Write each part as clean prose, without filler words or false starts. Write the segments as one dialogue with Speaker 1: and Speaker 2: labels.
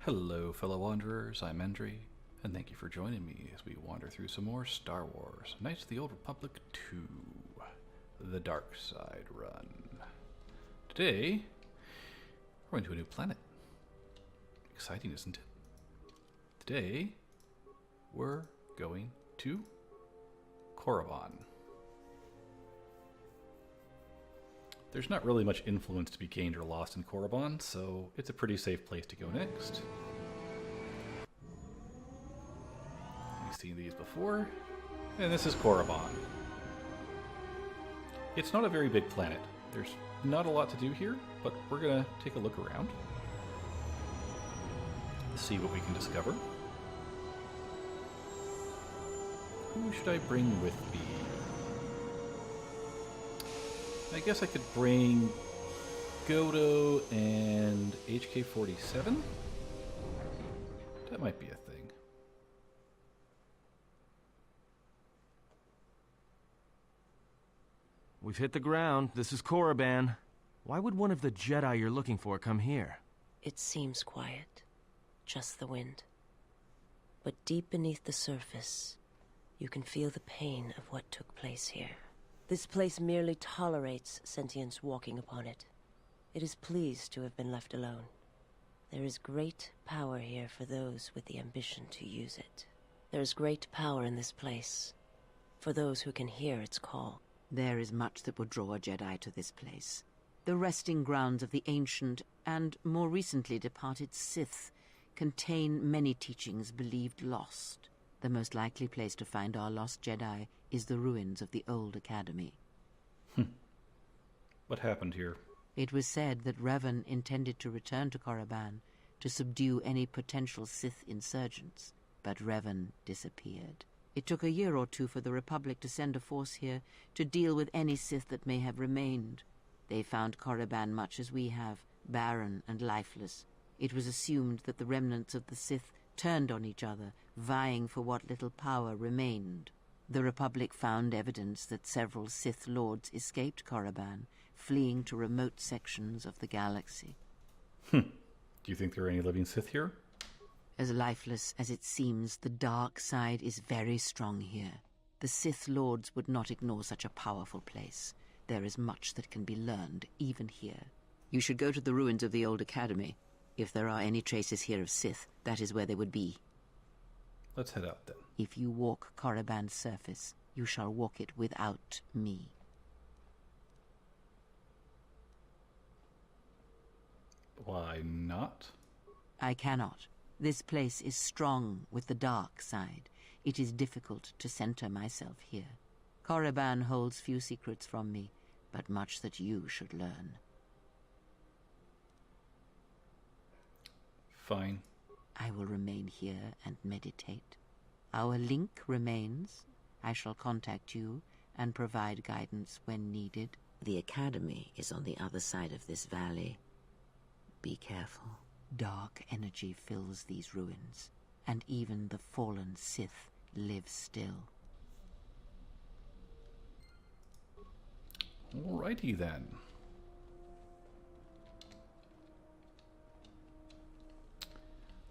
Speaker 1: Hello, fellow wanderers. I'm Endri, and thank you for joining me as we wander through some more Star Wars: Knights of the Old Republic II, the Darkside run. Today, we're going to a new planet. Exciting, isn't it? Today, we're going to Korriban. There's not really much influence to be gained or lost in Korriban, so it's a pretty safe place to go next. We've seen these before, and this is Korriban. It's not a very big planet. There's not a lot to do here, but we're gonna take a look around, see what we can discover. Who should I bring with me? I guess I could bring Kotor and HK-47. That might be a thing.
Speaker 2: We've hit the ground. This is Korriban. Why would one of the Jedi you're looking for come here?
Speaker 3: It seems quiet. Just the wind. But deep beneath the surface, you can feel the pain of what took place here. This place merely tolerates sentience walking upon it. It is pleased to have been left alone. There is great power here for those with the ambition to use it. There is great power in this place for those who can hear its call.
Speaker 4: There is much that would draw a Jedi to this place. The resting grounds of the ancient and more recently departed Sith contain many teachings believed lost. The most likely place to find our lost Jedi is the ruins of the old academy.
Speaker 1: What happened here?
Speaker 4: It was said that Revan intended to return to Korriban to subdue any potential Sith insurgents, but Revan disappeared. It took a year or two for the Republic to send a force here to deal with any Sith that may have remained. They found Korriban much as we have, barren and lifeless. It was assumed that the remnants of the Sith turned on each other, vying for what little power remained. The Republic found evidence that several Sith Lords escaped Korriban, fleeing to remote sections of the galaxy.
Speaker 1: Do you think there are any living Sith here?
Speaker 4: As lifeless as it seems, the dark side is very strong here. The Sith Lords would not ignore such a powerful place. There is much that can be learned, even here. You should go to the ruins of the old academy. If there are any traces here of Sith, that is where they would be.
Speaker 1: Let's head out then.
Speaker 4: If you walk Korriban's surface, you shall walk it without me.
Speaker 1: Why not?
Speaker 4: I cannot. This place is strong with the dark side. It is difficult to center myself here. Korriban holds few secrets from me, but much that you should learn.
Speaker 1: Fine.
Speaker 4: I will remain here and meditate. Our link remains. I shall contact you and provide guidance when needed. The academy is on the other side of this valley. Be careful. Dark energy fills these ruins, and even the fallen Sith live still.
Speaker 1: Alrighty then.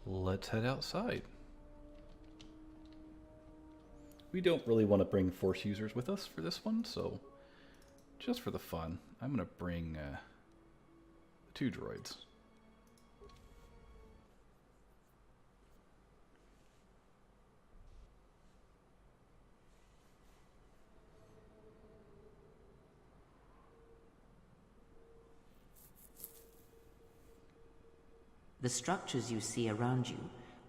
Speaker 1: Let's head outside. We don't really want to bring Force users with us for this one, so just for the fun, I'm going to bring the two droids.
Speaker 4: The structures you see around you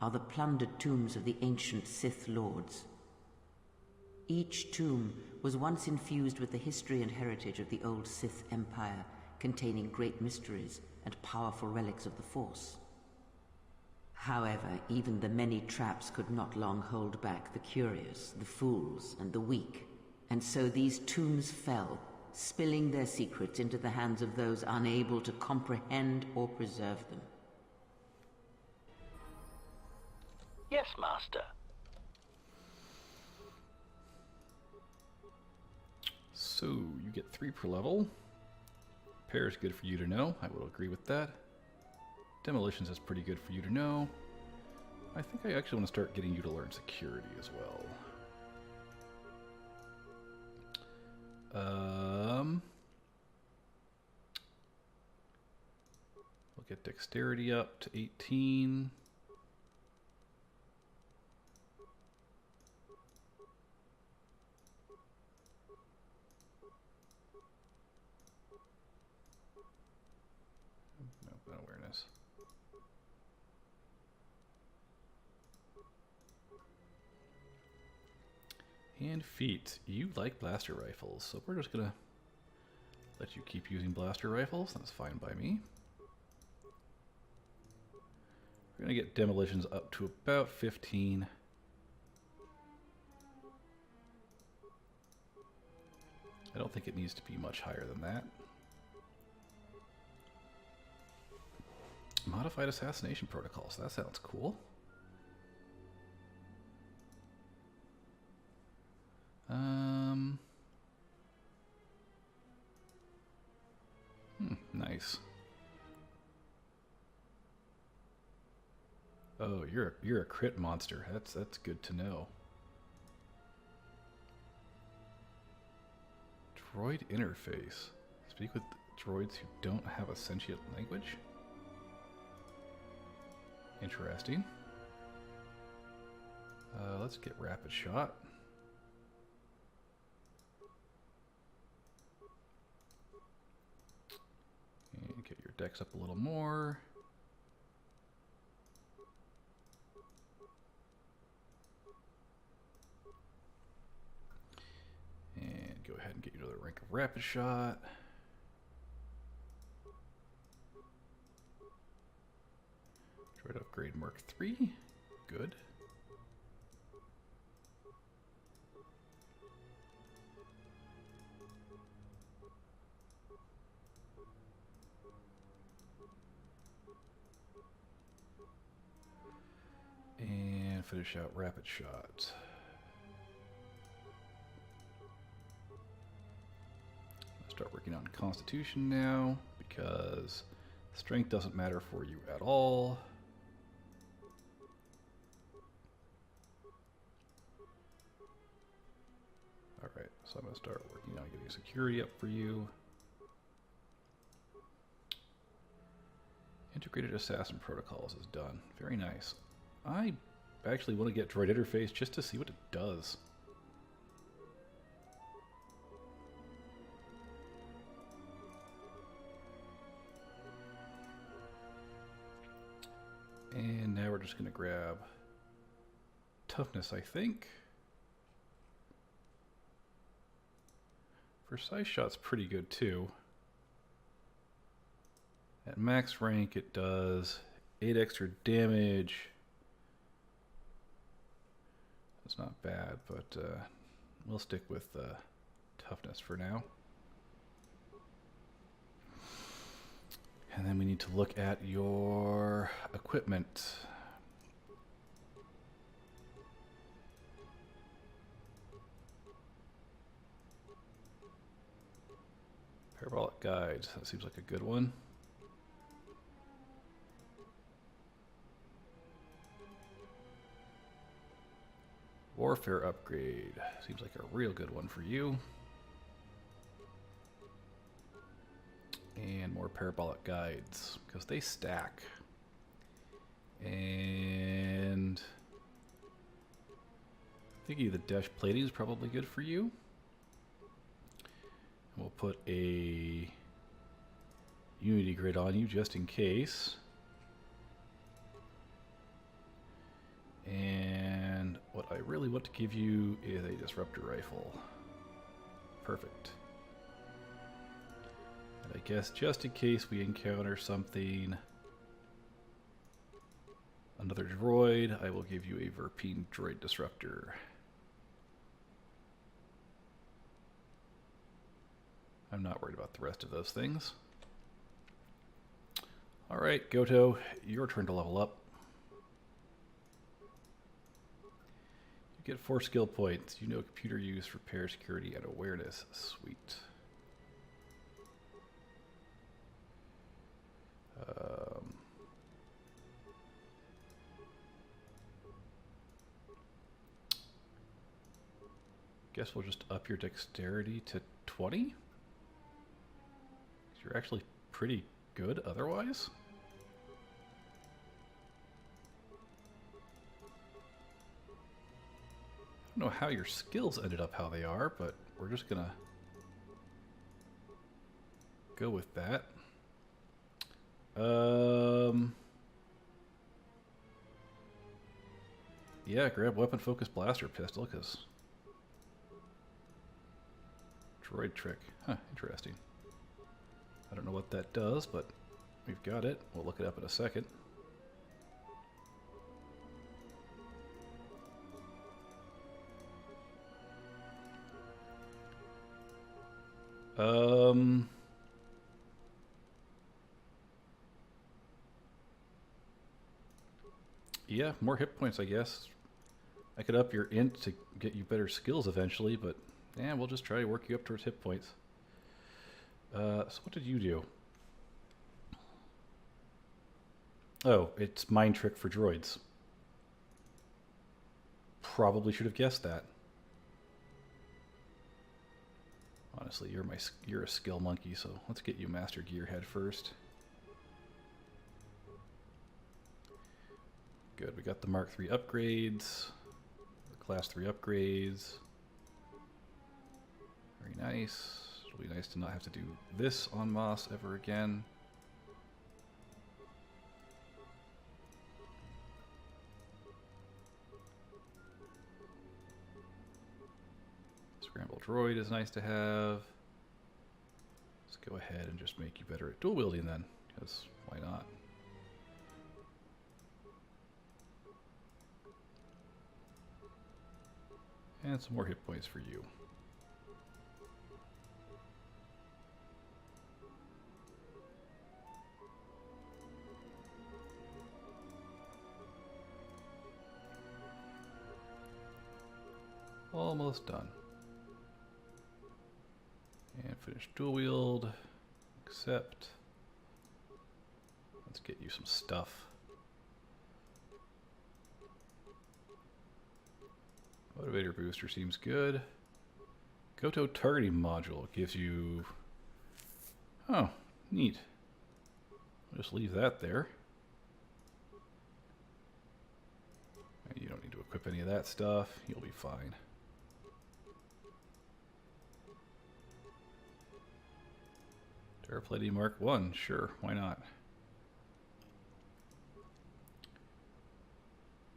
Speaker 4: are the plundered tombs of the ancient Sith Lords. Each tomb was once infused with the history and heritage of the old Sith Empire, containing great mysteries and powerful relics of the Force. However, even the many traps could not long hold back the curious, the fools, and the weak, and so these tombs fell, spilling their secrets into the hands of those unable to comprehend or preserve them.
Speaker 5: Yes, Master.
Speaker 1: So, you get 3 per level. Pair is good for you to know. I will agree with that. Demolitions is pretty good for you to know. I think I actually want to start getting you to learn security as well. We'll get dexterity up to 18. No awareness. And feet. You like blaster rifles, so we're just gonna let you keep using blaster rifles. That's fine by me. We're gonna get demolitions up to about 15. I don't think it needs to be much higher than that. Modified assassination protocols. That sounds cool. Nice. Oh, you're a crit monster. That's good to know. Droid interface. Speak with droids who don't have a sentient language. Interesting. Let's get rapid shot. And get your dex up a little more. And go ahead and get you to the rank of rapid shot. Droid upgrade Mark III. Good. And finish out rapid shot. Start working on Constitution now, because strength doesn't matter for you at all. Alright, so I'm going to start working on getting security up for you. Integrated Assassin Protocols is done. Very nice. I actually want to get Droid Interface just to see what it does. And now we're just going to grab Toughness, I think. Precise Shot's pretty good too. At max rank it does 8 extra damage. That's not bad, but we'll stick with Toughness for now. And then we need to look at your equipment. Parabolic guides, that seems like a good one. Warfare upgrade, seems like a real good one for you. And more parabolic guides, because they stack. And thinking the dash plating is probably good for you. We'll put a Unity grid on you just in case. And what I really want to give you is a disruptor rifle. Perfect. And I guess just in case we encounter something, another droid, I will give you a Verpine droid disruptor. I'm not worried about the rest of those things. Alright, Goto, your turn to level up. You get 4 skill points. You know computer use, repair, security, and awareness. Sweet. Guess we'll just up your dexterity to 20? You're actually pretty good otherwise? I don't know how your skills ended up how they are, but we're just gonna go with that. Yeah, grab weapon focus blaster pistol, because droid trick. Huh, interesting. I don't know what that does, but we've got it. We'll look it up in a second. Yeah, more hit points, I guess. I could up your int to get you better skills eventually, but yeah, we'll just try to work you up towards hit points. So what did you do? Oh, it's mind trick for droids. Probably should have guessed that. Honestly, you're a skill monkey, so let's get you Master Gearhead first. Good, we got the Mark III upgrades, or Class 3 upgrades. Very nice. It'll be nice to not have to do this on Moss ever again. Scramble droid is nice to have. Let's go ahead and just make you better at dual wielding then, because why not? And some more hit points for you. Almost done. And finish dual wield. Accept. Let's get you some stuff. Motivator booster seems good. Kotor targeting module gives you... Oh, neat. I'll just leave that there. You don't need to equip any of that stuff. You'll be fine. Terraplating Mark 1, sure, why not?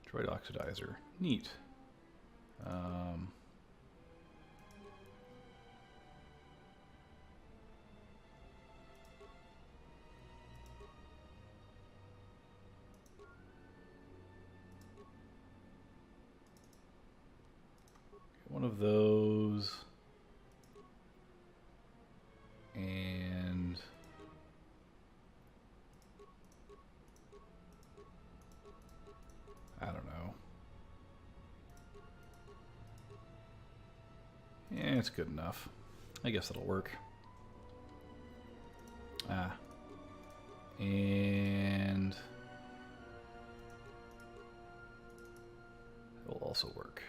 Speaker 1: Droid Oxidizer, neat. One of those, and I don't know. Yeah, it's good enough. I guess it'll work. And it'll also work.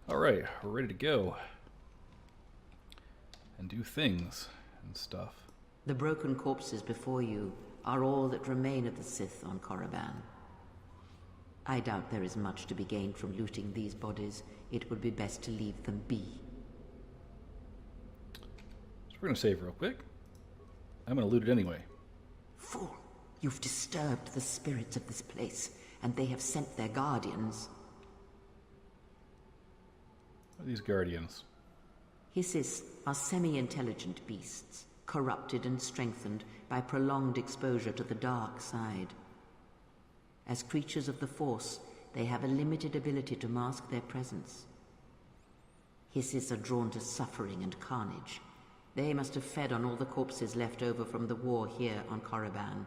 Speaker 1: Alright, we're ready to go. And do things and stuff.
Speaker 4: The broken corpses before you are all that remain of the Sith on Korriban. I doubt there is much to be gained from looting these bodies. It would be best to leave them be.
Speaker 1: So we're going to save real quick. I'm going to loot it anyway.
Speaker 4: Fool! You've disturbed the spirits of this place, and they have sent their guardians.
Speaker 1: What are these guardians?
Speaker 4: Hissis are semi-intelligent beasts, corrupted and strengthened by prolonged exposure to the dark side. As creatures of the Force, they have a limited ability to mask their presence. Hissis are drawn to suffering and carnage. They must have fed on all the corpses left over from the war here on Korriban.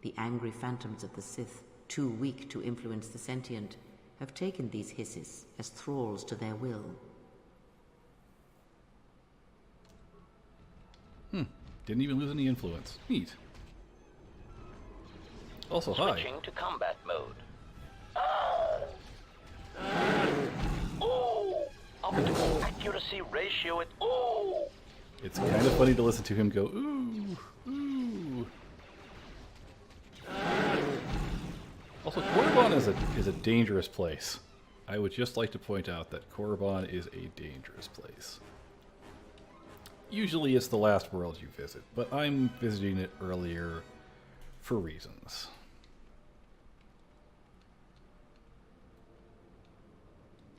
Speaker 4: The angry phantoms of the Sith, too weak to influence the sentient, have taken these Hissis as thralls to their will.
Speaker 1: Didn't even lose any influence. Neat. Also, hi.
Speaker 5: Switching to combat mode. Optimal accuracy ratio at... Ooh!
Speaker 1: It's kind of funny to listen to him go, ooh, ooh. Also, Korriban is a dangerous place. I would just like to point out that Korriban is a dangerous place. Usually it's the last world you visit, but I'm visiting it earlier for reasons.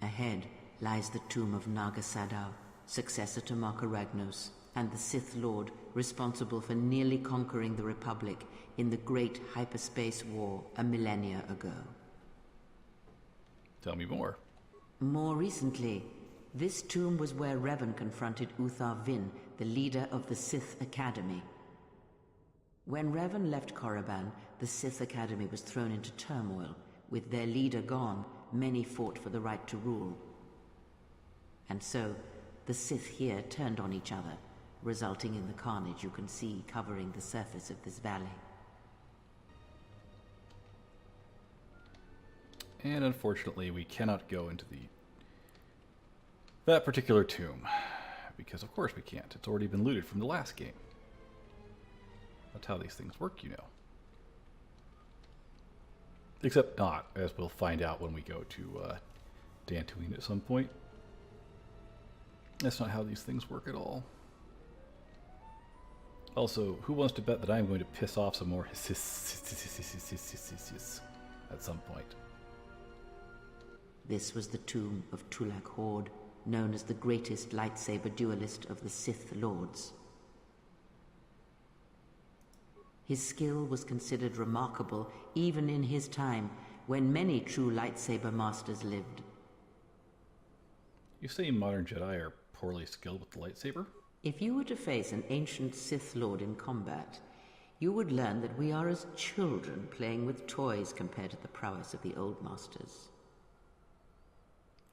Speaker 4: Ahead lies the tomb of Naga Sadao, successor to Marka Ragnos, and the Sith Lord responsible for nearly conquering the Republic in the Great Hyperspace War a millennia ago.
Speaker 1: Tell me more.
Speaker 4: More recently, this tomb was where Revan confronted Uthar Vin, the leader of the Sith Academy. When Revan left Korriban, the Sith Academy was thrown into turmoil. With their leader gone, many fought for the right to rule. And so, the Sith here turned on each other, resulting in the carnage you can see covering the surface of this valley.
Speaker 1: And unfortunately, we cannot go into that particular tomb. Because of course we can't. It's already been looted from the last game. That's how these things work, you know. Except not, as we'll find out when we go to Dantooine at some point. That's not how these things work at all. Also, who wants to bet that I'm going to piss off some more at some point?
Speaker 4: This was the tomb of Tulak Hord, known as the greatest lightsaber duelist of the Sith Lords. His skill was considered remarkable even in his time, when many true lightsaber masters lived.
Speaker 1: You say modern Jedi are poorly skilled with the lightsaber?
Speaker 4: If you were to face an ancient Sith Lord in combat, you would learn that we are as children playing with toys compared to the prowess of the old masters.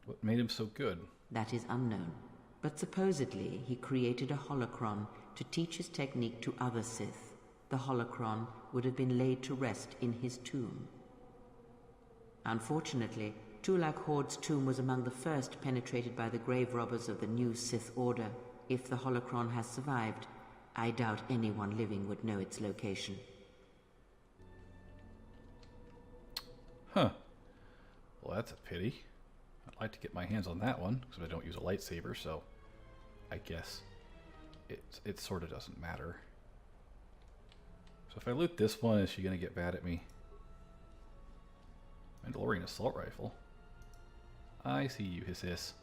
Speaker 1: What made him so good?
Speaker 4: That is unknown, but supposedly he created a holocron to teach his technique to other Sith. The holocron would have been laid to rest in his tomb. Unfortunately, Tulak Hord's tomb was among the first penetrated by the grave robbers of the new Sith Order. If the holocron has survived, I doubt anyone living would know its location.
Speaker 1: Huh. Well, that's a pity. I'd like to get my hands on that one, because I don't use a lightsaber, so I guess it sort of doesn't matter. So if I loot this one, is she going to get mad at me? Mandalorian assault rifle. I see you, Hiss.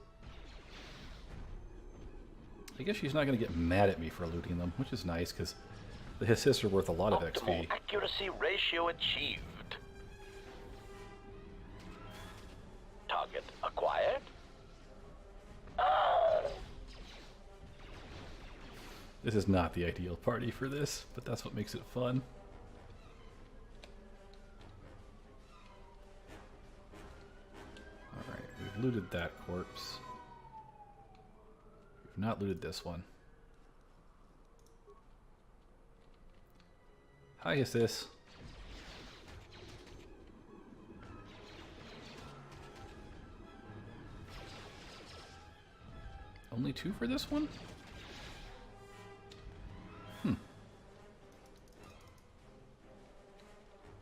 Speaker 1: I guess she's not going to get mad at me for looting them, which is nice, because the Hiss are worth a lot of
Speaker 5: Optimal
Speaker 1: XP.
Speaker 5: accuracy ratio achieved. Target acquired.
Speaker 1: This is not the ideal party for this, but that's what makes it fun. Alright, we've looted that corpse. We've not looted this one. Hi, Hiss. Only 2 for this one?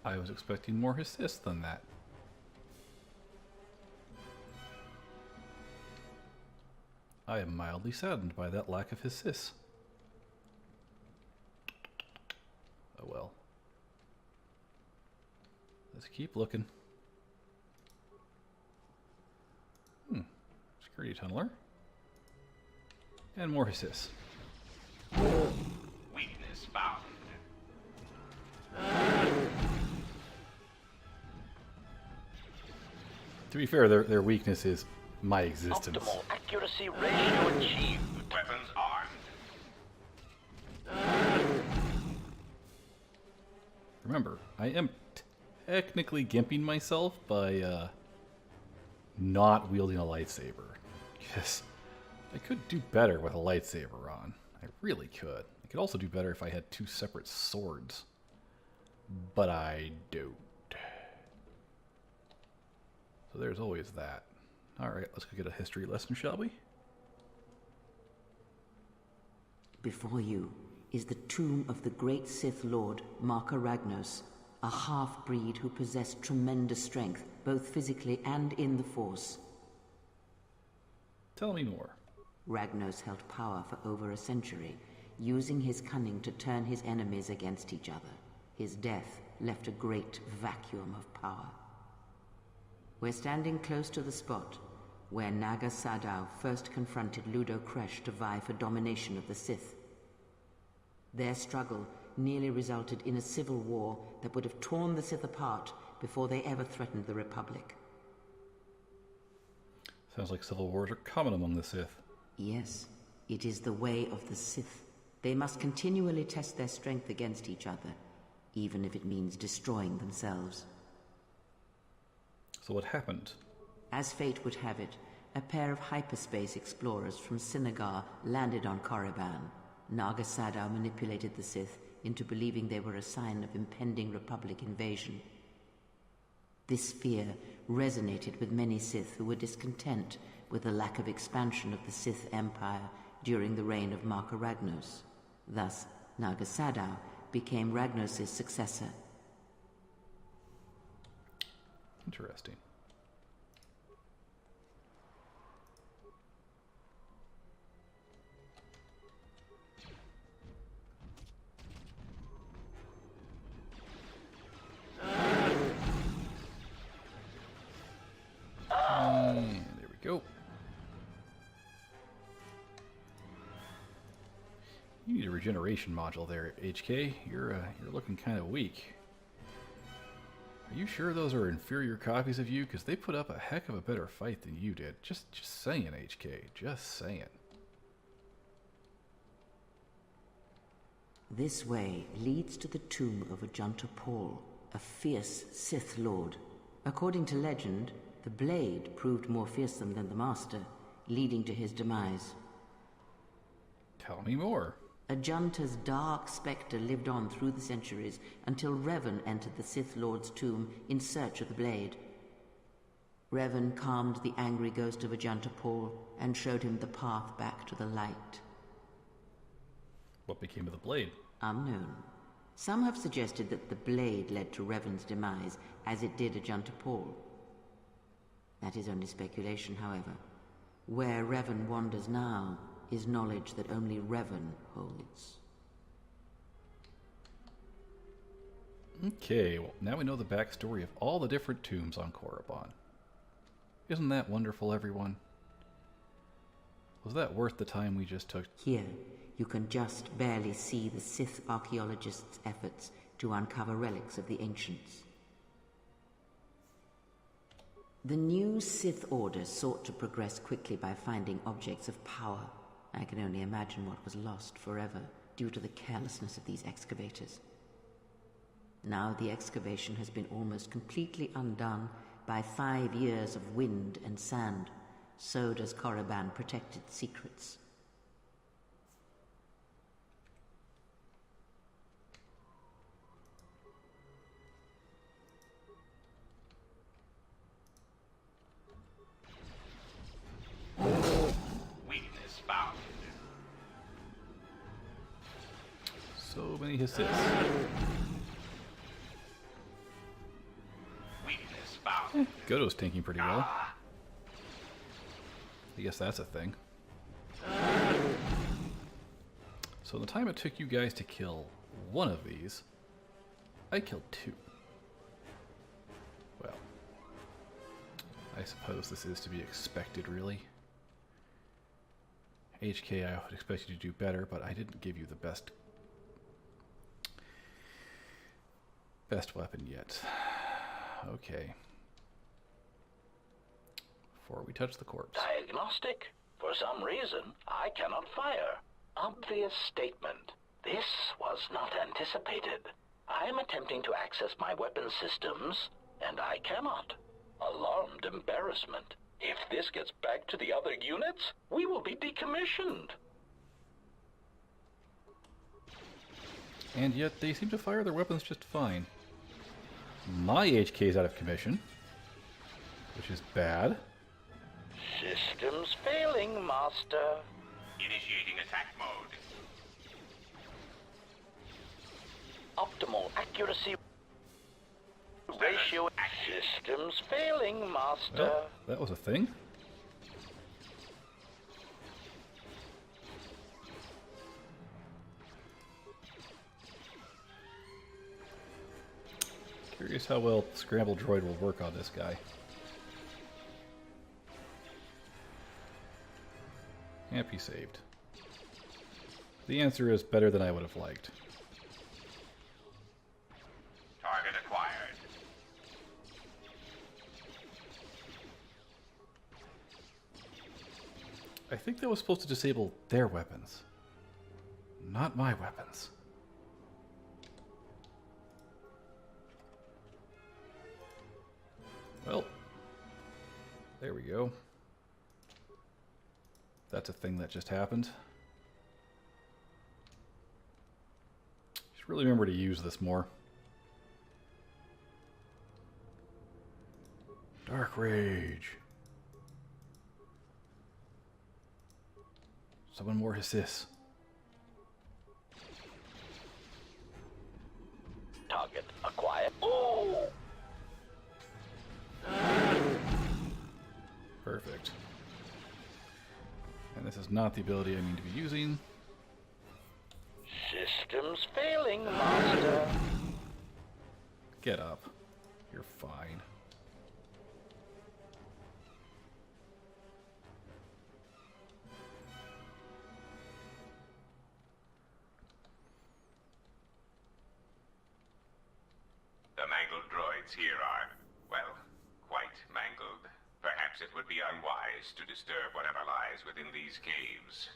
Speaker 1: I was expecting more Hiss than that. I am mildly saddened by that lack of Hiss. Oh well. Let's keep looking. Security tunneler. And more Hiss.
Speaker 5: Weakness found.
Speaker 1: To be fair, their weakness is my existence.
Speaker 5: Optimal accuracy ratio achieved. Weapons armed.
Speaker 1: Remember, I am technically gimping myself by not wielding a lightsaber. Because I could do better with a lightsaber on. I really could. I could also do better if I had 2 separate swords. But I don't. So there's always that. Alright, let's go get a history lesson, shall we?
Speaker 4: Before you is the tomb of the great Sith Lord, Marka Ragnos, a half-breed who possessed tremendous strength, both physically and in the Force.
Speaker 1: Tell me more.
Speaker 4: Ragnos held power for over a century, using his cunning to turn his enemies against each other. His death left a great vacuum of power. We're standing close to the spot where Naga Sadow first confronted Ludo Kresh to vie for domination of the Sith. Their struggle nearly resulted in a civil war that would have torn the Sith apart before they ever threatened the Republic.
Speaker 1: Sounds like civil wars are common among the Sith.
Speaker 4: Yes, it is the way of the Sith. They must continually test their strength against each other, even if it means destroying themselves.
Speaker 1: So what happened?
Speaker 4: As fate would have it, a pair of hyperspace explorers from Sinagar landed on Korriban. Naga Sadow manipulated the Sith into believing they were a sign of impending Republic invasion. This fear resonated with many Sith who were discontent with the lack of expansion of the Sith Empire during the reign of Marka Ragnos. Thus, Naga Sadow became Ragnos' successor.
Speaker 1: Interesting. There we go. You need a regeneration module there, HK. You're looking kind of weak. Are you sure those are inferior copies of you? Because they put up a heck of a better fight than you did. Just saying, HK. Just saying.
Speaker 4: This way leads to the tomb of Ajunta Paul, a fierce Sith Lord. According to legend, the blade proved more fearsome than the Master, leading to his demise.
Speaker 1: Tell me more.
Speaker 4: Ajunta's dark spectre lived on through the centuries until Revan entered the Sith Lord's tomb in search of the blade. Revan calmed the angry ghost of Ajunta Paul and showed him the path back to the light.
Speaker 1: What became of the blade?
Speaker 4: Unknown. Some have suggested that the blade led to Revan's demise, as it did Ajunta Paul. That is only speculation, however. Where Revan wanders now is knowledge that only Revan holds.
Speaker 1: Okay, well, now we know the backstory of all the different tombs on Korriban. Isn't that wonderful, everyone? Was that worth the time we just took?
Speaker 4: Here, you can just barely see the Sith archaeologists' efforts to uncover relics of the ancients. The new Sith Order sought to progress quickly by finding objects of power. I can only imagine what was lost forever due to the carelessness of these excavators. Now the excavation has been almost completely undone by 5 years of wind and sand. So does Korriban protect its secrets.
Speaker 5: Weakness found.
Speaker 1: So many assists.
Speaker 5: Weakness found.
Speaker 1: Godo's tanking pretty well. I guess that's a thing. So the time it took you guys to kill one of these, I killed 2. Well, I suppose this is to be expected, really. HK, I would expect you to do better, but I didn't give you the best weapon yet. Okay. Before we touch the corpse.
Speaker 5: Diagnostic. For some reason, I cannot fire. Obvious statement. This was not anticipated. I am attempting to access my weapon systems, and I cannot. Alarmed embarrassment. If this gets back to the other units, we will be decommissioned.
Speaker 1: And yet they seem to fire their weapons just fine. My HK's out of commission, which is bad.
Speaker 5: Systems failing, Master. Initiating attack mode. Optimal accuracy ratio. Systems failing, Master.
Speaker 1: Well, that was a thing. Curious how well Scramble Droid will work on this guy. Yep, he saved. The answer is better than I would have liked.
Speaker 6: Target acquired.
Speaker 1: I think that was supposed to disable their weapons, not my weapons. Well, there we go. That's a thing that just happened. Should really remember to use this more. Dark Rage. Summon more Hiss.
Speaker 5: Target acquired. Ooh!
Speaker 1: Perfect. And this is not the ability I mean to be using.
Speaker 5: Systems failing, Master.
Speaker 1: Get up. You're fine.
Speaker 6: The mangled droids here are, well, quite mangled. Perhaps it would be unwise to disturb whatever lies within these caves.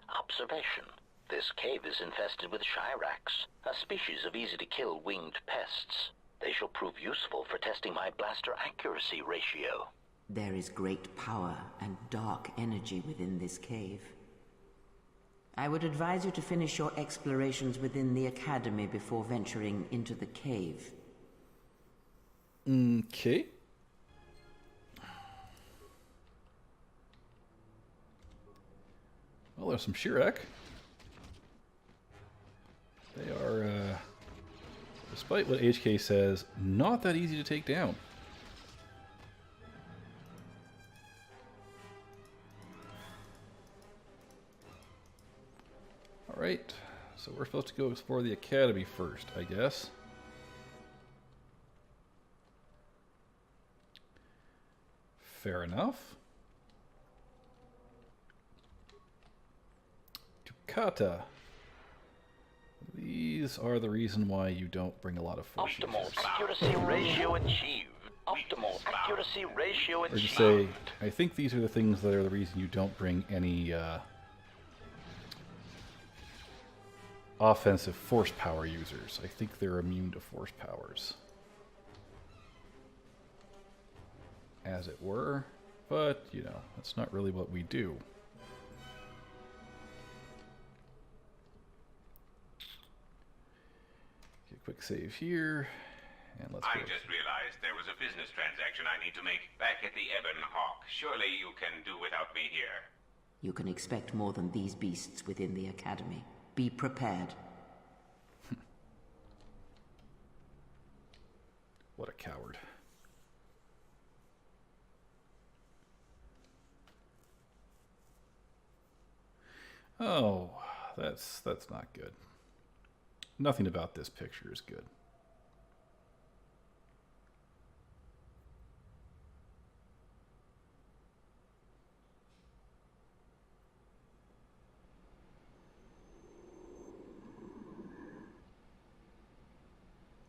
Speaker 5: Observation. This cave is infested with Shirax, a species of easy-to-kill winged pests. They shall prove useful for testing my blaster accuracy ratio.
Speaker 4: There is great power and dark energy within this cave. I would advise you to finish your explorations within the Academy before venturing into the cave.
Speaker 1: Okay. Well, there's some Shirak. They are, despite what HK says, not that easy to take down. Alright, so we're supposed to go explore the Academy first, I guess. Fair enough. Ducata. These are the reason why you don't bring a lot of force
Speaker 5: Optimal
Speaker 1: users.
Speaker 5: accuracy ratio achieved. Optimal accuracy ratio
Speaker 1: Or to
Speaker 5: achieved.
Speaker 1: say, I think these are the things that are the reason you don't bring any offensive force power users. I think they're immune to force powers, as it were. But, you know, that's not really what we do. Get a quick save here, and let's
Speaker 6: I
Speaker 1: go.
Speaker 6: just realized there was a business transaction I need to make back at the Ebon Hawk. Surely you can do without me here.
Speaker 4: You can expect more than these beasts within the Academy. Be prepared.
Speaker 1: What a coward. Oh, that's not good. Nothing about this picture is good.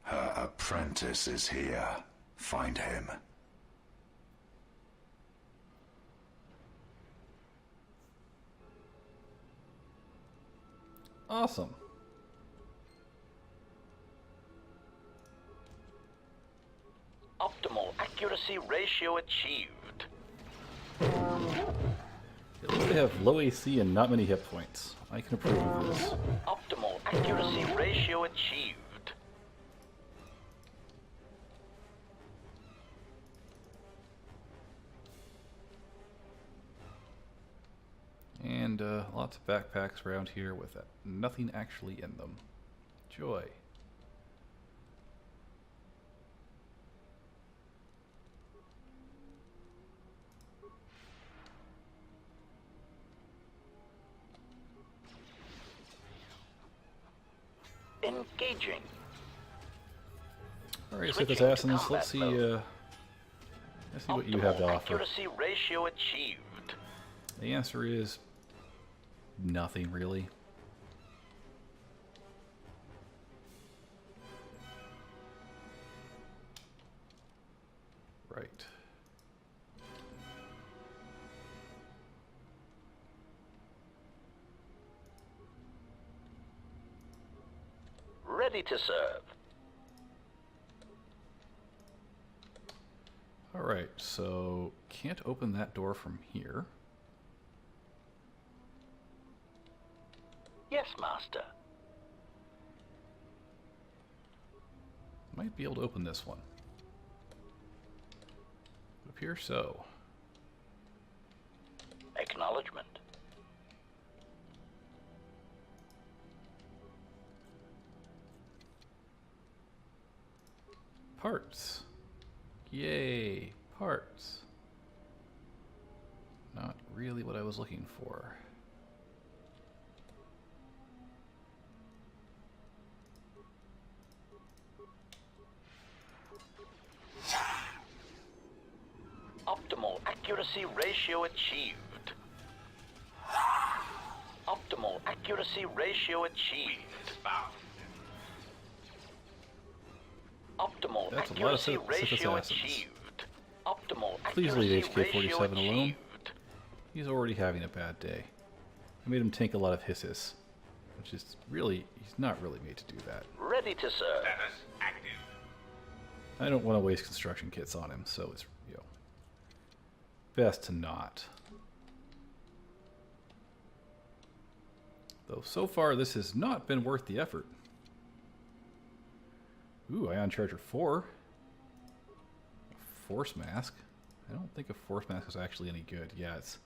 Speaker 7: Her apprentice is here. Find him.
Speaker 1: Awesome.
Speaker 5: Optimal accuracy ratio achieved.
Speaker 1: At least they have low AC and not many hit points. I can approve of this.
Speaker 5: Optimal accuracy ratio achieved.
Speaker 1: And lots of backpacks around here with nothing actually in them. Joy.
Speaker 5: engaging.
Speaker 1: Alright, Sith
Speaker 5: Switching to
Speaker 1: Assassins, let's
Speaker 5: combat
Speaker 1: see,
Speaker 5: mode.
Speaker 1: let's see what you have to
Speaker 5: Optimal
Speaker 1: offer.
Speaker 5: accuracy ratio achieved.
Speaker 1: The answer is nothing, really. Right.
Speaker 5: Ready to serve.
Speaker 1: Alright, so can't open that door from here.
Speaker 5: Yes, Master.
Speaker 1: Might be able to open this one. Would appear so.
Speaker 5: Acknowledgement.
Speaker 1: Parts. Yay, parts. Not really what I was looking for.
Speaker 5: Optimal accuracy ratio achieved. Optimal accuracy ratio achieved. Optimal
Speaker 1: That's a lot of
Speaker 5: accuracy
Speaker 1: Sith
Speaker 5: ratio
Speaker 1: Assassins.
Speaker 5: achieved. Optimal
Speaker 1: Please leave
Speaker 5: accuracy ratio
Speaker 1: HK-47 alone.
Speaker 5: achieved.
Speaker 1: He's already having a bad day. I made him tank a lot of hisses, which is really, he's not really made to do that.
Speaker 5: Ready to serve.
Speaker 6: Status active.
Speaker 1: I don't want to waste construction kits on him, so it's, you know, best to not. Though so far this has not been worth the effort. Ooh, Ion Charger 4. Force Mask. I don't think a Force Mask is actually any good. Yeah, it's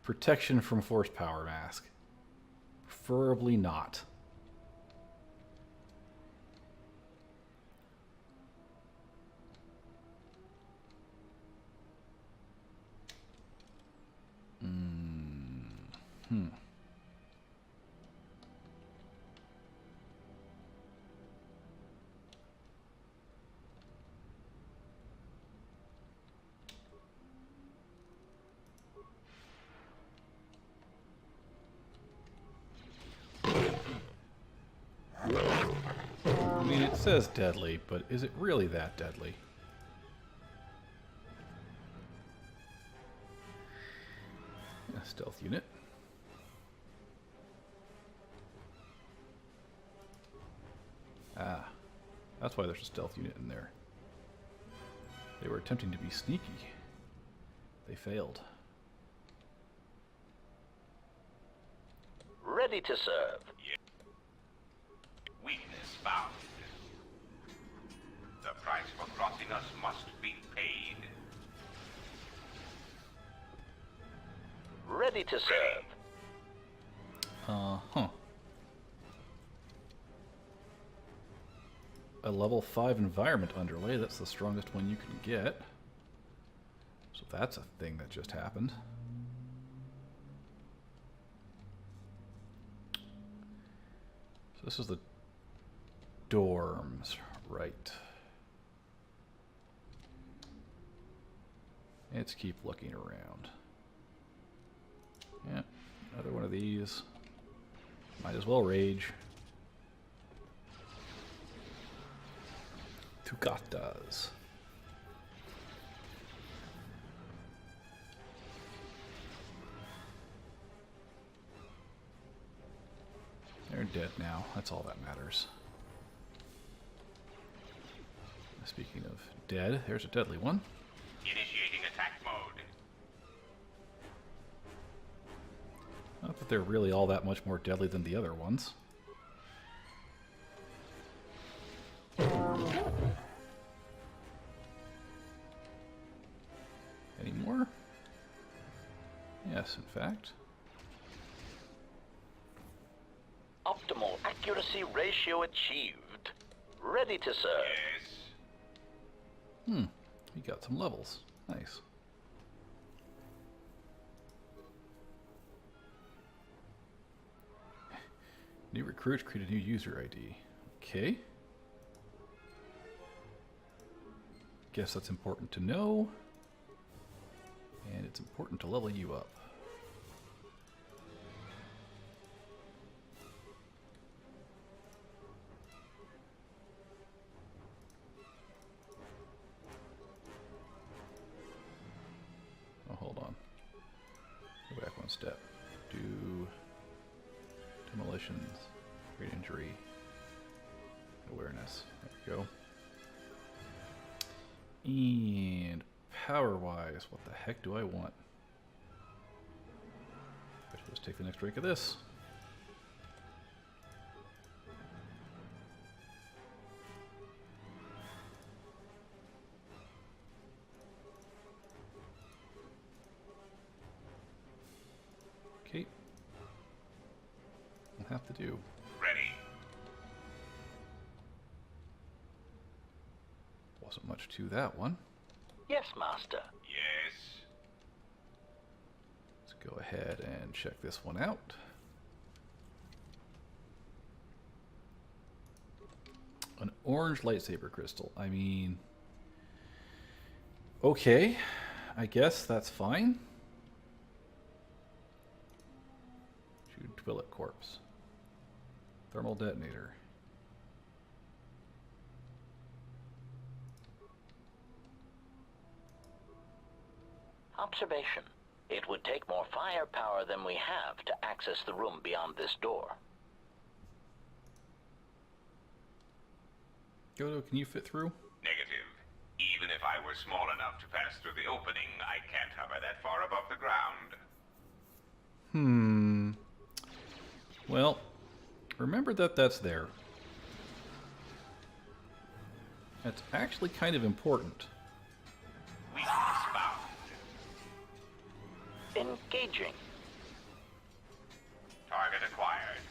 Speaker 1: protection from Force Power Mask. Preferably not. I mean, it says deadly, but is it really that deadly? A stealth unit. Ah, that's why there's a stealth unit in there. They were attempting to be sneaky. They failed.
Speaker 5: Ready to serve.
Speaker 6: Weakness found. The price for crossing us must be paid.
Speaker 5: Ready to serve.
Speaker 1: Uh-huh. A level 5 environment underlay, that's the strongest one you can get. So that's a thing that just happened. So this is the dorms, right. Let's keep looking around. Yeah, another one of these. Might as well rage. Tugatas. They're dead now. That's all that matters. Speaking of dead, there's a deadly one.
Speaker 6: Initiating attack mode.
Speaker 1: Not that they're really all that much more deadly than the other ones. Any more? Yes, in fact.
Speaker 5: Optimal accuracy ratio achieved. Ready to serve.
Speaker 6: Yes.
Speaker 1: He got some levels. Nice. New recruits create a new user ID. Okay. Guess that's important to know. And it's important to level you up. Oh, hold on. Go back one step. Do demolitions, great injury, awareness. There we go. And power-wise, what the heck do I want? I should just take the next drink of this. Okay. We'll have to do.
Speaker 6: Ready.
Speaker 1: Wasn't much to that one.
Speaker 5: Yes, Master.
Speaker 6: Yes.
Speaker 1: Let's go ahead and check this one out. An orange lightsaber crystal. I mean, okay, I guess that's fine. Shoot Twi'lek corpse. Thermal detonator.
Speaker 5: Observation. It would take more firepower than we have to access the room beyond this door.
Speaker 1: Godo, can you fit through?
Speaker 6: Negative. Even if I were small enough to pass through the opening, I can't hover that far above the ground.
Speaker 1: Well, remember that that's there. That's actually kind of important.
Speaker 6: Weakness found.
Speaker 5: Engaging.
Speaker 6: Target acquired.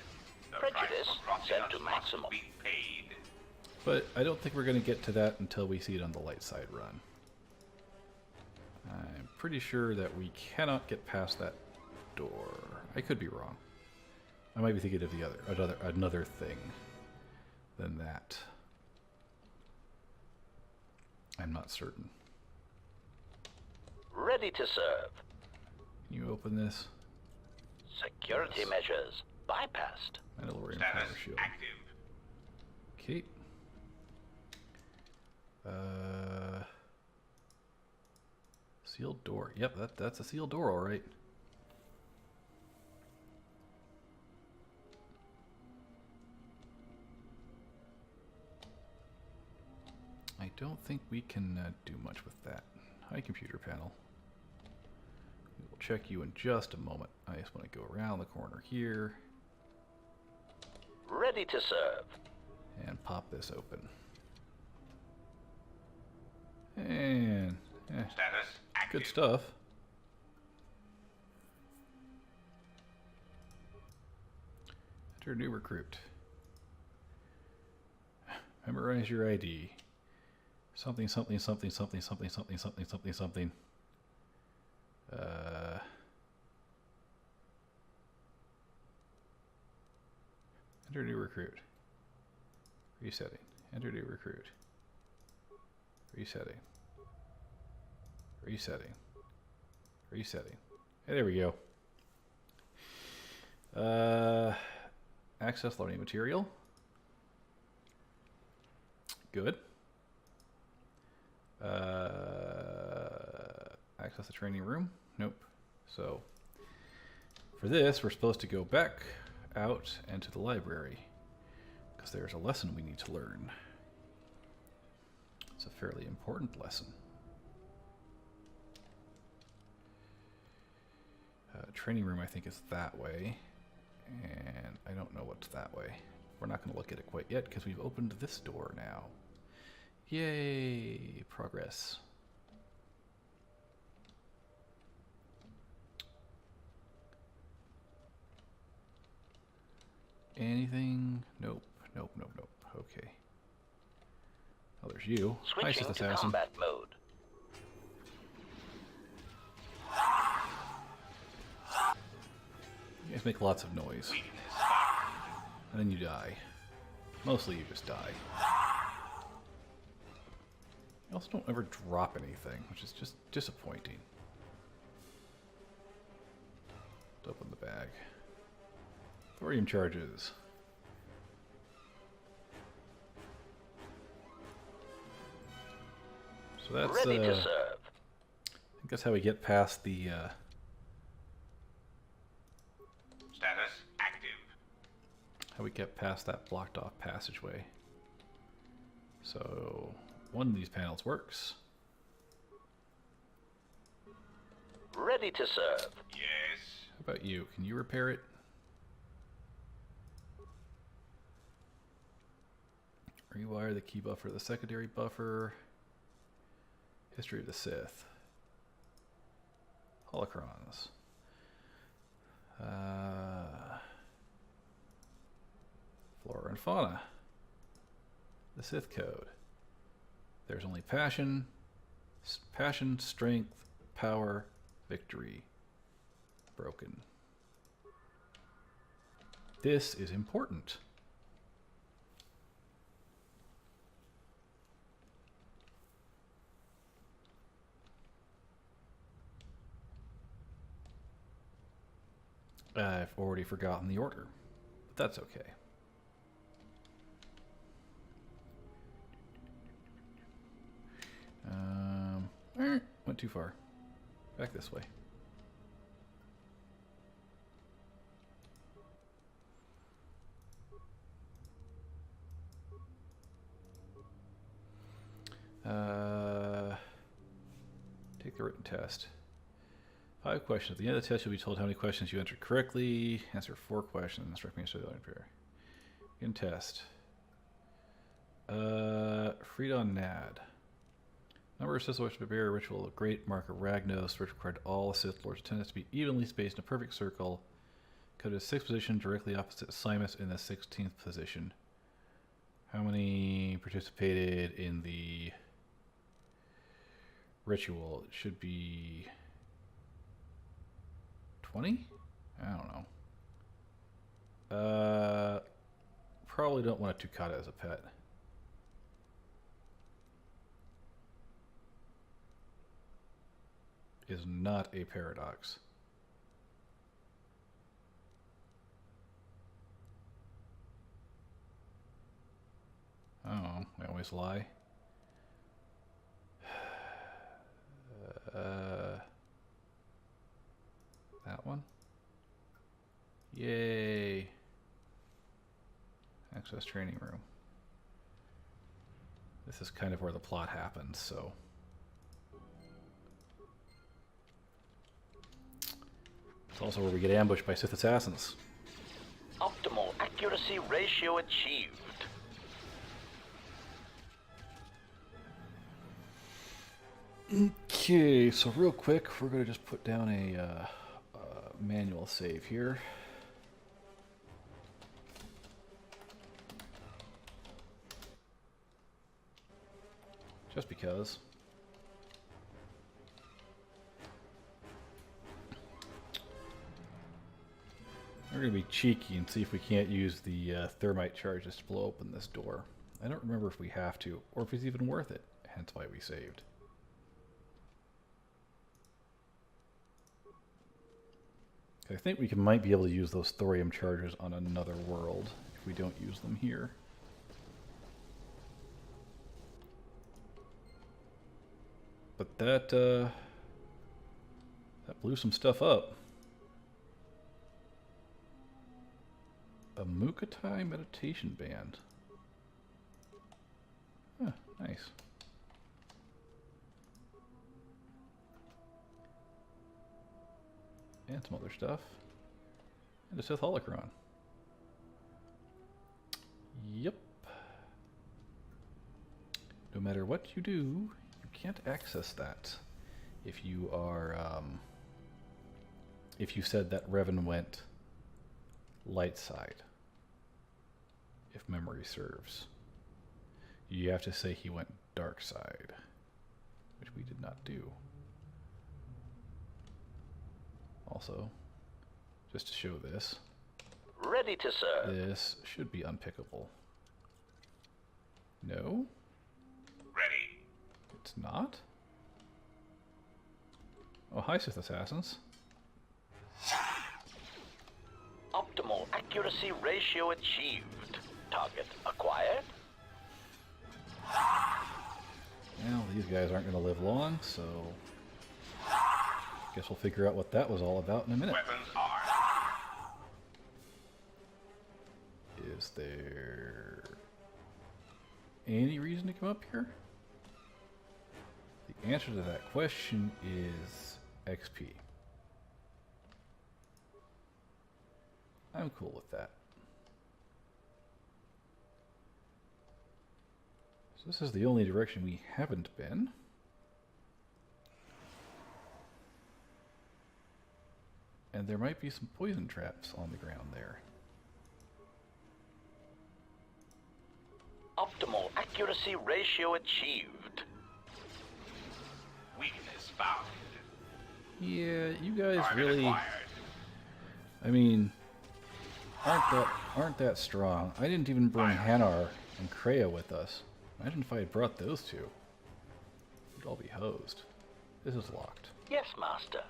Speaker 6: The
Speaker 5: Prejudice
Speaker 6: price for crossing
Speaker 5: set
Speaker 6: us
Speaker 5: to
Speaker 6: must
Speaker 5: maximum.
Speaker 6: be paid.
Speaker 1: But I don't think we're going to get to that until we see it on the light side run. I'm pretty sure that we cannot get past that door. I could be wrong. I might be thinking of the another thing than that. I'm not certain.
Speaker 5: Ready to serve.
Speaker 1: Can you open this?
Speaker 5: Security
Speaker 1: Yes.
Speaker 5: measures bypassed.
Speaker 1: Mandalorian power
Speaker 6: Status
Speaker 1: shield.
Speaker 6: active.
Speaker 1: Okay. Sealed door. Yep, that's a sealed door, all right. I don't think we can do much with that. Hi, computer panel. We will check you in just a moment. I just want to go around the corner here
Speaker 5: Ready to serve.
Speaker 1: and pop this open. And
Speaker 6: Status active.
Speaker 1: good stuff. Enter new recruit. Memorize your ID. Something, something, something, something, something, something, something, something, something. Enter new recruit. Resetting. Enter new recruit. Resetting. Resetting. Resetting. Hey, there we go. Access learning material. Good. Access the training room. Nope. So, for this, we're supposed to go back out and to the library, because there's a lesson we need to learn. It's a fairly important lesson. Training room, I think, is that way, and I don't know what's that way. We're not going to look at it quite yet, because we've opened this door now. Yay! Progress. Anything? Nope. Nope, nope, nope. Okay. Oh, there's you. Hi,
Speaker 5: Switching
Speaker 1: Sith
Speaker 5: to
Speaker 1: Assassin.
Speaker 5: combat mode.
Speaker 1: You guys make lots of noise.
Speaker 6: Weakness found.
Speaker 1: And then you die. Mostly you just die. You also don't ever drop anything, which is just disappointing. Let's open the bag. Thorium charges. So that's
Speaker 5: Ready to serve.
Speaker 1: I think that's how we get past the
Speaker 6: Status active.
Speaker 1: how we get past that blocked off passageway. So one of these panels works.
Speaker 5: Ready to serve.
Speaker 6: Yes.
Speaker 1: How about you? Can you repair it? Rewire the key buffer, the secondary buffer. History of the Sith. Holocrons. Flora and fauna. The Sith Code. There's only passion, strength, power, victory. Broken. This is important. I've already forgotten the order, but that's okay. Went too far. Back this way. Take the written test. 5 questions. At the end of the test, you'll be told how many questions you answered correctly. Answer 4 questions. Instruct me to the pair. In test. Freedon Nad. Number of Sith Lords to prepare a ritual of Great Mark of Ragnos, which required all Sith Lords' attendants to be evenly spaced in a perfect circle. Go to the 6th position, directly opposite Simus in the 16th position. How many participated in the ritual? It should be 20? I don't know. Probably don't want a Tukata as a pet. Is not a paradox. Oh, I always lie. That one? Yay. Access training room. This is kind of where the plot happens, so. It's also where we get ambushed by Sith assassins.
Speaker 5: Optimal accuracy ratio achieved.
Speaker 1: Okay, so real quick, we're going to just put down a manual save here. Just because. We're going to be cheeky and see if we can't use the thermite charges to blow open this door. I don't remember if we have to, or if it's even worth it, hence why we saved. I think we might be able to use those thorium charges on another world if we don't use them here. But that blew some stuff up. A Mukatai meditation band. Huh, nice. And some other stuff. And a Sith Holocron. Yep. No matter what you do, you can't access that. If you are, if you said that Revan went light side, if memory serves. You have to say he went dark side, which we did not do. Also, just to show this.
Speaker 5: ready to serve.
Speaker 1: This should be unpickable. No?
Speaker 6: Ready.
Speaker 1: It's not? Oh, hi, Sith Assassins.
Speaker 5: Optimal accuracy ratio achieved. Target acquired.
Speaker 1: Well, these guys aren't going to live long, so... guess we'll figure out what that was all about in a minute.
Speaker 6: Weapons are.
Speaker 1: Is there any reason to come up here? The answer to that question is XP. I'm cool with that. So this is the only direction we haven't been. And there might be some poison traps on the ground there.
Speaker 5: Optimal accuracy ratio achieved.
Speaker 6: Weakness found.
Speaker 1: Yeah, you guys
Speaker 6: Target
Speaker 1: really,
Speaker 6: acquired.
Speaker 1: I mean, aren't that strong. I didn't even bring Hanar and Kreia with us. Imagine if I had brought those two. We'd all be hosed. This is locked.
Speaker 5: Yes, Master.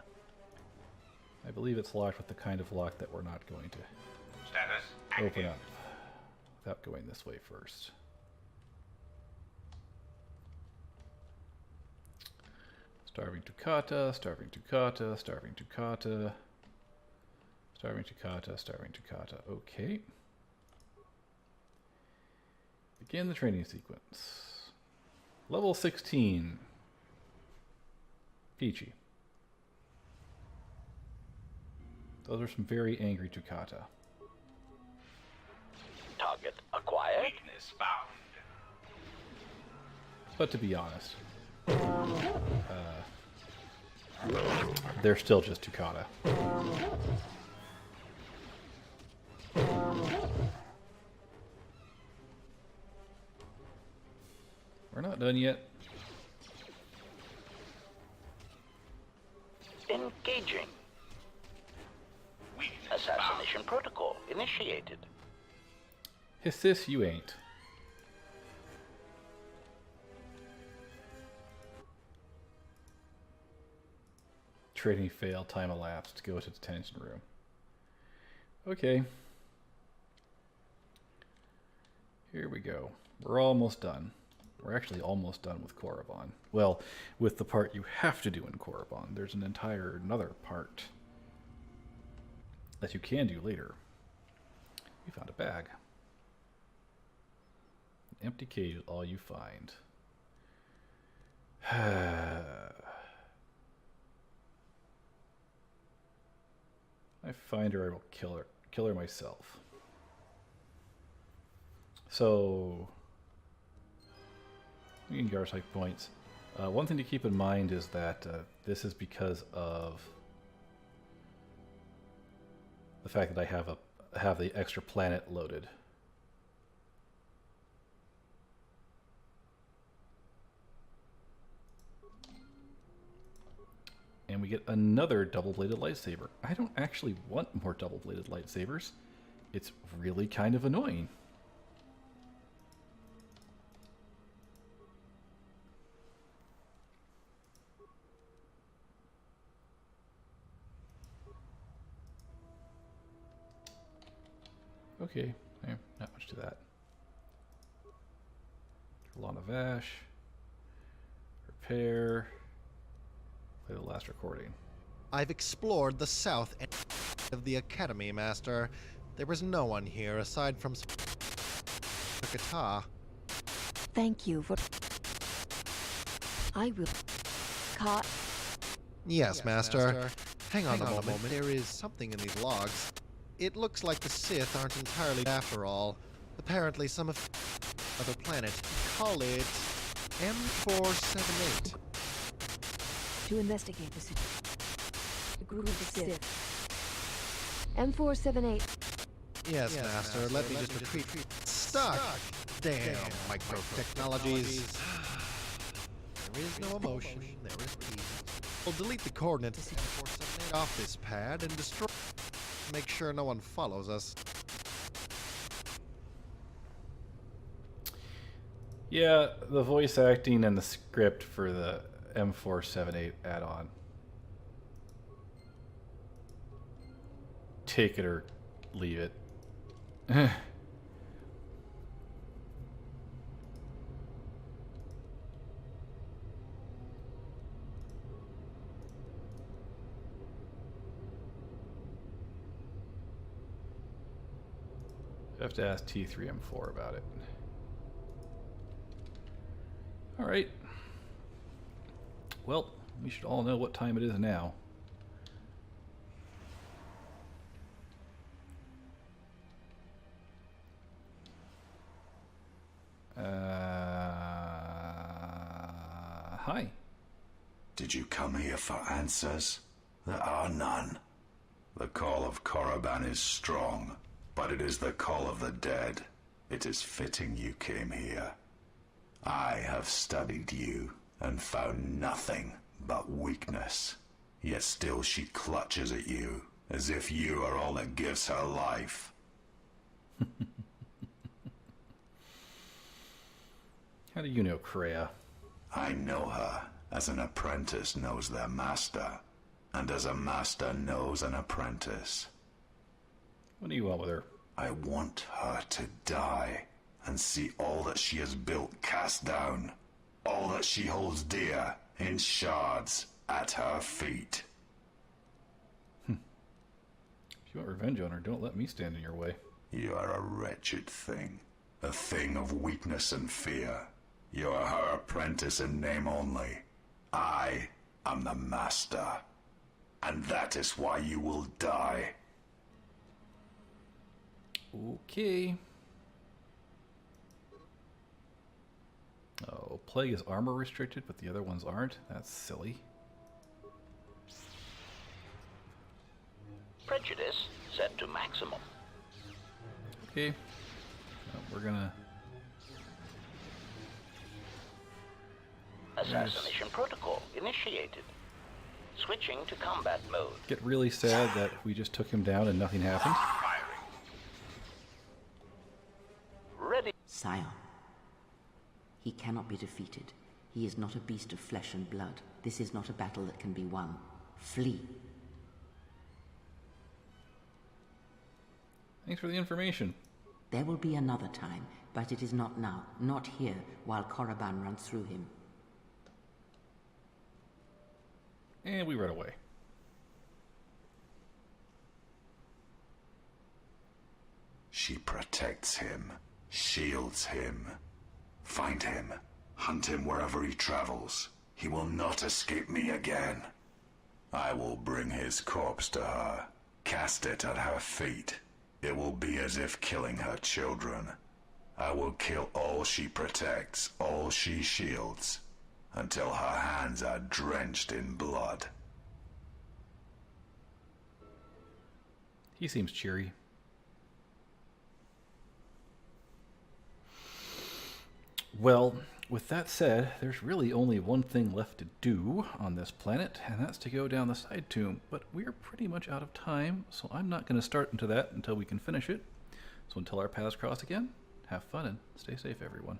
Speaker 1: I believe it's locked with the kind of lock that we're not going to
Speaker 6: Status active.
Speaker 1: open up without going this way first. Starving Tukata, Starving Tukata, Starving Tukata, Starving Tukata, Starving Tukata. Okay. Begin the training sequence. Level 16. Peachy. Those are some very angry Tukata.
Speaker 5: Target acquired.
Speaker 6: Weakness found.
Speaker 1: But to be honest, they're still just Tukata. We're not done yet.
Speaker 5: Engaging.
Speaker 6: Weakness
Speaker 5: Assassination protocol initiated.
Speaker 1: Hissis, you ain't. Training failed, time elapsed. Go to detention room. Okay. Here we go. We're almost done. We're actually almost done with Korriban. Well, with the part you have to do in Korriban. There's an entire another part that you can do later. You found a bag. An empty cage is all you find. I find her, I will kill her. Kill her myself. So, we can get our psych points. One thing to keep in mind is that this is because of the fact that I have the extra planet loaded. And we get another double-bladed lightsaber. I don't actually want more double-bladed lightsabers. It's really kind of annoying. Okay, not much to that. Lana Vash. Repair. Play the last recording.
Speaker 8: I've explored the south end of the Academy, Master. There was no one here aside from Kotor.
Speaker 9: Thank you for... I will...
Speaker 8: Yes, Master. Hang on a moment. There is something in these logs. It looks like the Sith aren't entirely after all. Apparently some of other planet. Call it M478.
Speaker 9: To investigate the situation. The group of the Sith. M478.
Speaker 8: Yes, Master. Let me just retreat. Stuck! Damn, micro-technologies. There is no emotion. There is peace. We'll delete the coordinates M478 off this pad and destroy... Make sure no one follows us.
Speaker 1: Yeah, the voice acting and the script for the M478 add-on. Take it or leave it. I have to ask T3M4 about it. Alright. Well, we should all know what time it is now. Hi.
Speaker 7: Did you come here for answers? There are none. The call of Korriban is strong, but it is the call of the dead. It is fitting you came here. I have studied you and found nothing but weakness. Yet still she clutches at you, as if you are all that gives her life.
Speaker 1: How do you know Kreia?
Speaker 7: I know her as an apprentice knows their master, and as a master knows an apprentice.
Speaker 1: What do you want with her?
Speaker 7: I want her to die and see all that she has built cast down, all that she holds dear in shards at her feet.
Speaker 1: If you want revenge on her, don't let me stand in your way.
Speaker 7: You are a wretched thing, a thing of weakness and fear. You are her apprentice in name only. I am the master, and that is why you will die.
Speaker 1: Okay. Oh, Plague is armor restricted, but the other ones aren't? That's silly.
Speaker 5: Prejudice set to maximum.
Speaker 1: Okay. We're gonna...
Speaker 5: Assassination protocol initiated. Switching to combat mode.
Speaker 1: Get really sad that we just took him down and nothing happened.
Speaker 5: Ready.
Speaker 4: Scion. He cannot be defeated. He is not a beast of flesh and blood. This is not a battle that can be won. Flee.
Speaker 1: Thanks for the information.
Speaker 4: There will be another time, but it is not now. Not here, while Korriban runs through him.
Speaker 1: And we run away.
Speaker 7: She protects him, shields him. Find him, hunt him wherever he travels. He will not escape me again. I will bring his corpse to her, cast it at her feet. It will be as if killing her children. I will kill all she protects, all she shields, until her hands are drenched in blood.
Speaker 1: He seems cheery. Well, with that said, there's really only one thing left to do on this planet, and that's to go down the side tomb. But we're pretty much out of time, so I'm not going to start into that until we can finish it. So until our paths cross again, have fun and stay safe, everyone.